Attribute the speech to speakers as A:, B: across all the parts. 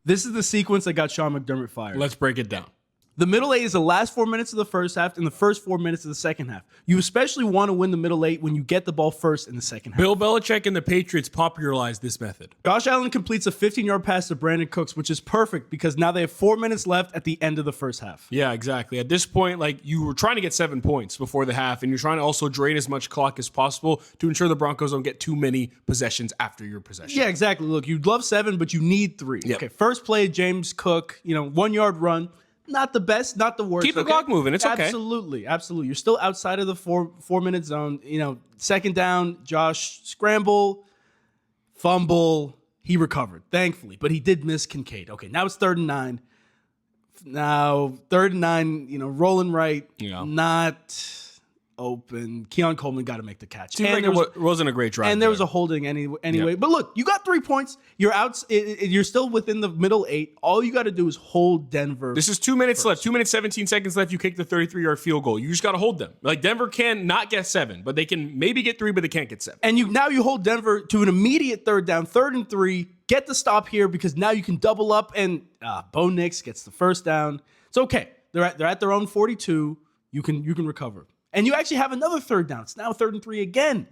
A: This is the sequence that got Sean McDermott fired.
B: Let's break it down.
A: The middle eight is the last 4 minutes of the first half and the first 4 minutes of the second half. You especially want to win the middle eight when you get the ball first in the second half.
B: Bill Belichick and the Patriots popularized this method.
A: Josh Allen completes a 15-yard pass to Brandon Cooks, which is perfect because now they have 4 minutes left at the end of the first half.
B: Yeah, exactly. At this point, like, you were trying to get 7 points before the half, and you're trying to also drain as much clock as possible to ensure the Broncos don't get too many possessions after your possession.
A: Yeah, exactly. Look, you'd love 7, but you need 3.
B: Yep.
A: Okay, first play, James Cook, 1 yard run. Not the best, not the worst.
B: Keep the clock moving. It's okay.
A: Absolutely. You're still outside of the 4 minute zone. Second down, Josh scramble, fumble. He recovered, thankfully, but he did miss Kincaid. Okay, now it's 3rd and 9. Now 3rd and 9. Rolling right, not open. Keon Coleman got to make the catch.
B: Seems like it wasn't a great drive.
A: And there was a holding anyway. Yep. But look, you got 3 points. You're out. You're still within the middle 8. All you got to do is hold Denver.
B: This is 2 minutes left. 2 minutes, 17 seconds left. You kick the 33-yard field goal. You just got to hold them. Like, Denver can not get 7, but they can maybe get 3, but they can't get 7.
A: And you hold Denver to an immediate 3rd down, 3rd and 3. Get the stop here because now you can double up. And Bo Nix gets the first down. It's okay. They're at their own 42. You can recover. And you actually have another 3rd down. It's now 3rd and 3 again.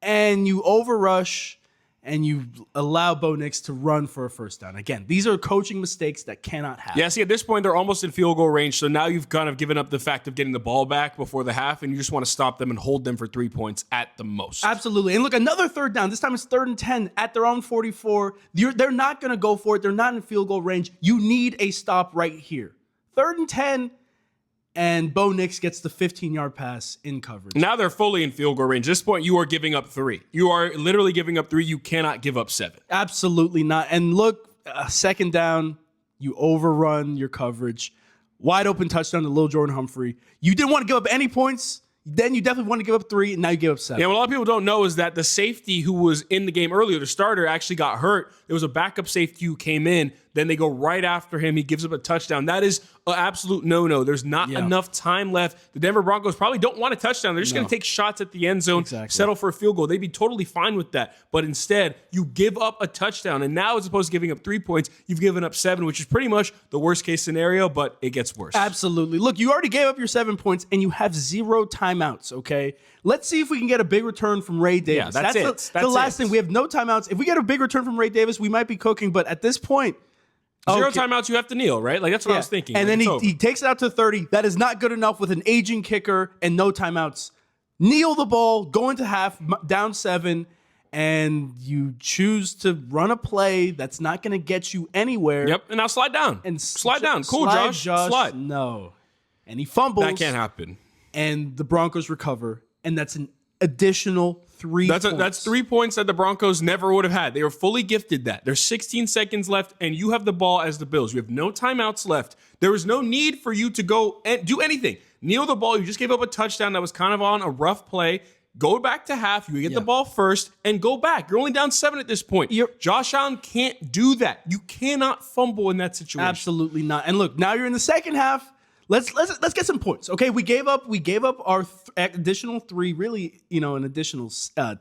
A: And you overrush and you allow Bo Nix to run for a first down. Again, these are coaching mistakes that cannot happen.
B: Yeah, see, at this point, they're almost in field goal range. So now you've kind of given up the fact of getting the ball back before the half, and you just want to stop them and hold them for 3 points at the most.
A: Absolutely. And look, another 3rd down. This time it's 3rd and 10 at their own 44. They're not going to go for it. They're not in field goal range. You need a stop right here. 3rd and 10. And Bo Nix gets the 15-yard pass in coverage.
B: Now they're fully in field goal range. At this point, you are giving up 3. You are literally giving up 3. You cannot give up 7.
A: Absolutely not. And look, 2nd down, you overrun your coverage. Wide open touchdown to Lil Jordan Humphrey. You didn't want to give up any points. Then you definitely want to give up 3, and now you give up 7.
B: Yeah, what a lot of people don't know is that the safety who was in the game earlier, the starter, actually got hurt. There was a backup safety who came in. Then they go right after him. He gives up a touchdown. That is an absolute no-no. There's not enough time left. The Denver Broncos probably don't want a touchdown. They're just going to take shots at the end zone, settle for a field goal. They'd be totally fine with that. But instead, you give up a touchdown. And now, as opposed to giving up 3 points, you've given up 7, which is pretty much the worst-case scenario, but it gets worse.
A: Absolutely. Look, you already gave up your 7 points, and you have 0 timeouts, okay? Let's see if we can get a big return from Ray Davis.
B: Yeah, that's
A: the last thing. We have no timeouts. If we get a big return from Ray Davis, we might be cooking. But at this point,
B: 0 timeouts, you have to kneel, right? Like, that's what I was thinking.
A: And then he takes it out to 30. That is not good enough with an aging kicker and no timeouts. Kneel the ball, go into half, down 7, and you choose to run a play that's not going to get you anywhere.
B: Yep, and now slide down. Slide down. Cool, Josh. Slide.
A: No. And he fumbles.
B: That can't happen.
A: And the Broncos recover, and that's an additional 3 points.
B: That's 3 points that the Broncos never would have had. They were fully gifted that. There's 16 seconds left, and you have the ball as the Bills. You have no timeouts left. There is no need for you to go and do anything. Kneel the ball. You just gave up a touchdown that was kind of on a rough play. Go back to half. You get the ball first and go back. You're only down 7 at this point. Josh Allen can't do that. You cannot fumble in that situation.
A: Absolutely not. And look, now you're in the second half. Let's get some points. Okay, we gave up our additional 3, really, an additional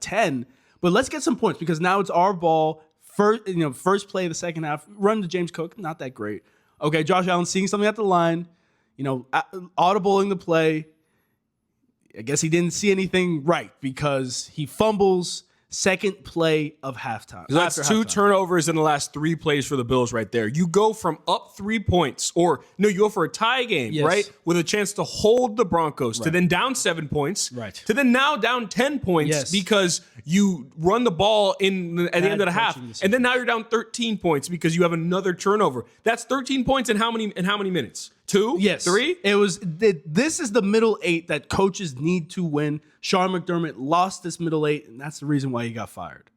A: 10. But let's get some points because now it's our ball. First play of the second half. Run to James Cook, not that great. Okay, Josh Allen seeing something at the line, audibling the play. I guess he didn't see anything right because he fumbles. Second play of halftime.
B: That's 2 turnovers in the last 3 plays for the Bills right there. You go from up 3 points, you go for a tie game, right? With a chance to hold the Broncos, to then down 7 points, to then now down 10 points because you run the ball at the end of the half. And then now you're down 13 points because you have another turnover. That's 13 points in how many minutes? 2?
A: Yes.
B: 3?
A: This is the middle 8 that coaches need to win. Sean McDermott lost this middle 8, and that's the reason why he got fired.